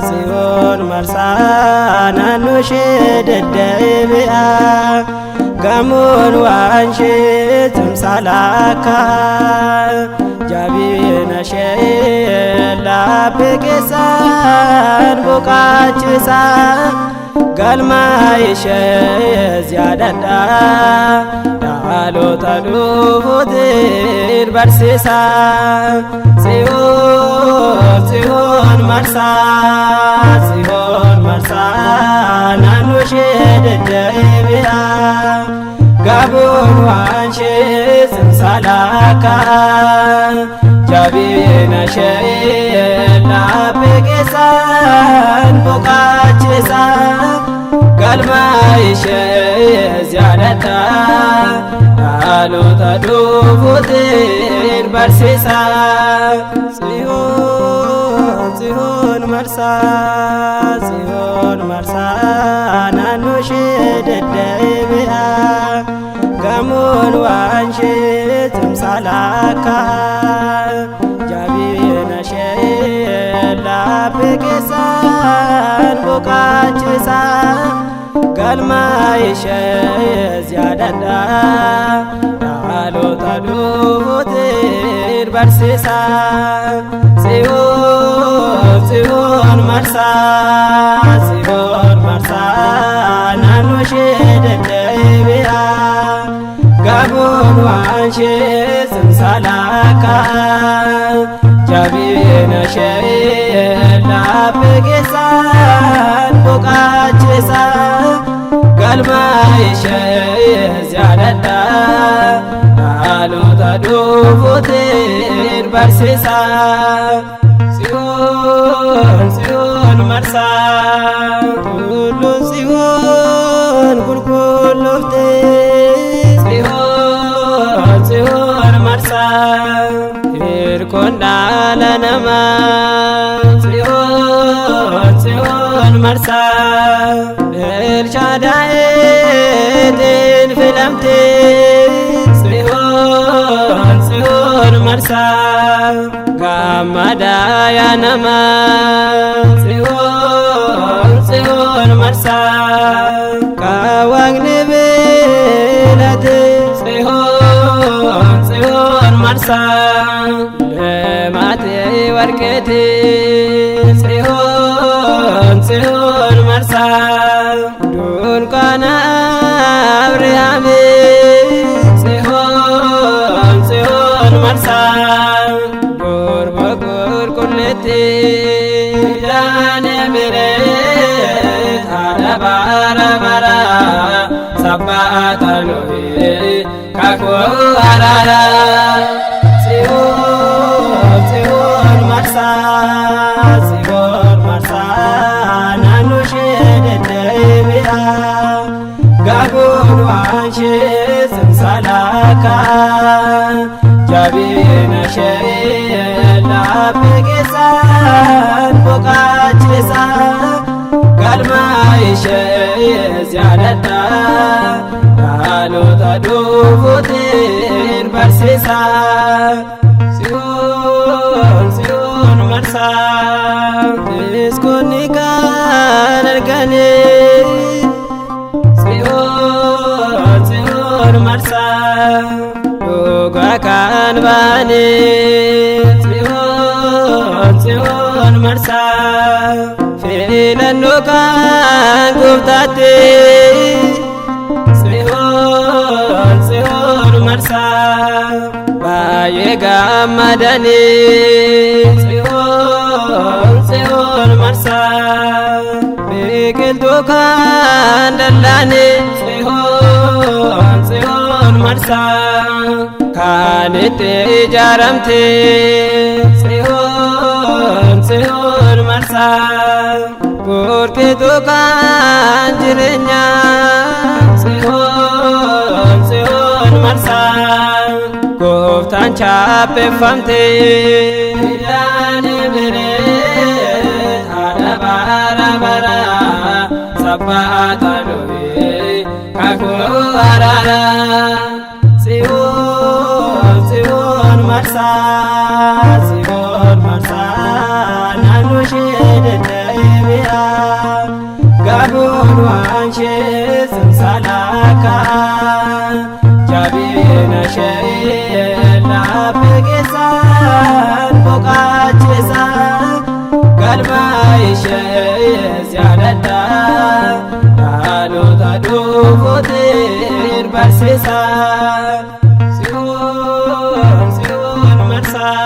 Tsiyoon marsaa naannoo ishee deddeebi'a. Gamoon waan ishee tumsa lakkaa. Jabina ishee laphee keessaan boqochiisa. Galma ishee yaadadha. Dhaloota dhufuutiin barsiisa. Tsiyoon marsaa naannoo ishee deddeebi'a. Gamoon waan ishee tumsa lakkaa. Jabina ishee laphee keessaan boqochiisa. Galma ishee yaadadha. Dhaloota dhufuutiin barsiisa. Tsiyoon marsaa naannoo ishee deddeebi'a. Gamoon waan ishee tumsa lakkaa. Jabina ishee laphee keessaan boqochiisa. Galma ishee yaadadha. Dhaloota dhufuutiin barsiisa. Tsiyoon marsaa naannoo ishee deddeebi'a. Gamoon waan ishee tumsa lakkaa. Jabina ishee laphee keessaan boqochiisa. Galma ishee yaadadha. Dhaloota dhufuutiin barsiisa. Tsiyoon marsaa tulluun Tsiyoon qulqulloofte. Tsiyoon marsaa hirkoon dhala namaa. Tsiyoon marsaa Elshaadaayitiin filamte. Tsiyoon marsaa gammada yaa namaa. Tsiyoon marsaa kaawwaqni beelate. Tsiyoon marsaa leematee warqeeti. Tsiyoon marsaa dunkaana Abrahaami. Tsiyoon marsaa durba qulqulleetti. Daane bireet haadha bara sabbaata lo'ee kakuu araara. Tsiyoon marsaa naannoo ishee deddeebi'a. Gamoon waan ishee tumsa lakkaa. Jabina ishee laphee keessaan boqochiisa. Galma ishee yaadadha. Dhaloota dhufuutiin barsiisa. Tsiyoon marsaa diskoonni kan arganii. Tsiyoon marsaa dhugaa kan baanii. Tsiyoon marsaa filannoo kan gooftaatti. Tsiyoon marsaa baay'ee gammadanii. Tsiyoon marsaa biqiltuu kan dallaane. Tsiyoon marsaa kan itti ijaaramte. Tsiyoon marsaa burqituu kan jireenyaa. Tsiyoon marsaa gooftaan chaappeffamte. Daane bireet haadha bara sabbaata lo'ee kakuu araara. Tsiyoon marsaa naannoo deddeebi'a gabuun waan ishee simsalaka jabina ishee laphee keessaan boqaachisa galma ishee yaadadha dhaloota dhufuutiin barsiisa. Tsiyoon marsaa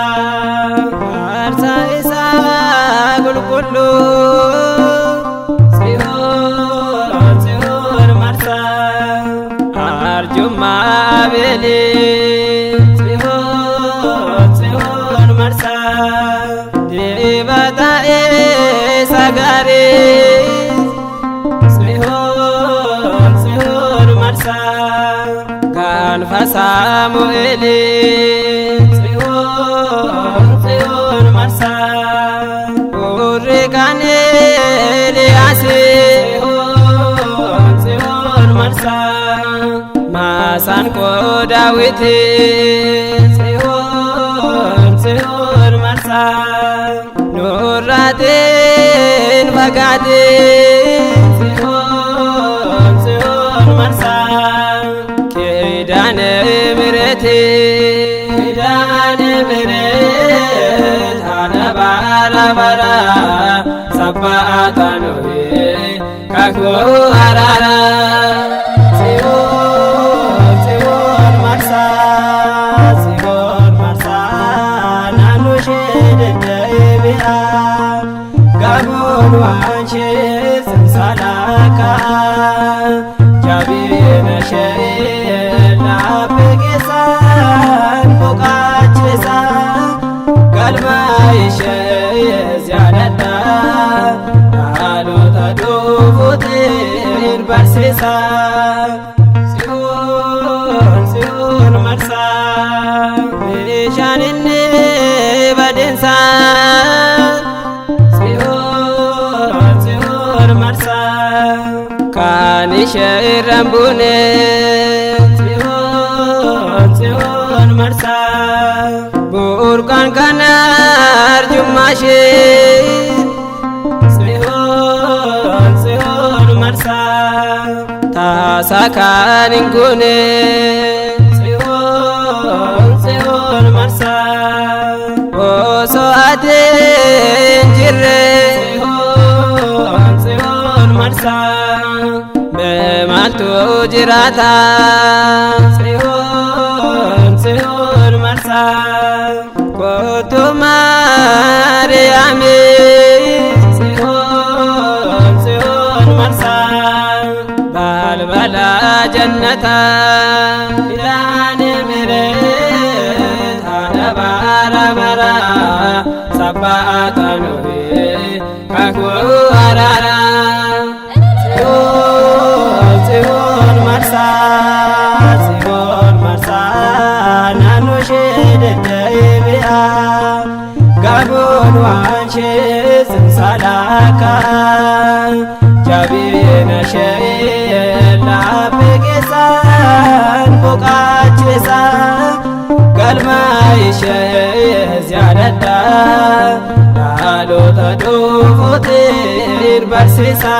isaa qulqulluu Tsiyoon marsaa arjummaa Abeelii Tsiyoon marsaa dibata isa gaarii Tsiyoon marsaa gaanfa Saamu'eelii Tsiyoon marsaa urri kan Eeliyaasii Tsiyoon marsaa maasaan koo Daawitii Tsiyoon marsaa nurraatiin fagaatee Tsiyoon marsaa kidaane mireetii haadha bara bara sabbaata nuyi kakuu araara Tsiyoon marsaa naannoo ishee deddeebi'a gabuun waan ishee simsalaka jabina ishee laphee keessaan boqaachisa galma ishee yaadadha dhaloota dhufuutiin barsiisa. Tsiyoon marsaa bishaan inni badeensaa Tsiyoon marsaa kan ishee irra hin buune Tsiyoon marsaa burqaan kan arjummaa ishee Tsiyoon marsaa taasaa kan hin guune Tsiyoon marsaa osoo ati hin jirre Tsiyoon marsaa maaltu jiraata Tsiyoon marsaa kootu Maariyaamii Tsiyoon marsaa balbala jannataa ilaane mireet haadha bara bara sabbaata nuyi kakuu araara Tsiyoon marsaa naannoo ishee deddeebi'a gabuun waan ishee simsalaka jabina ishee laphee keessaan boqaachisa galma ishee yaadadha dhaloota dhufuutiin barsiisa.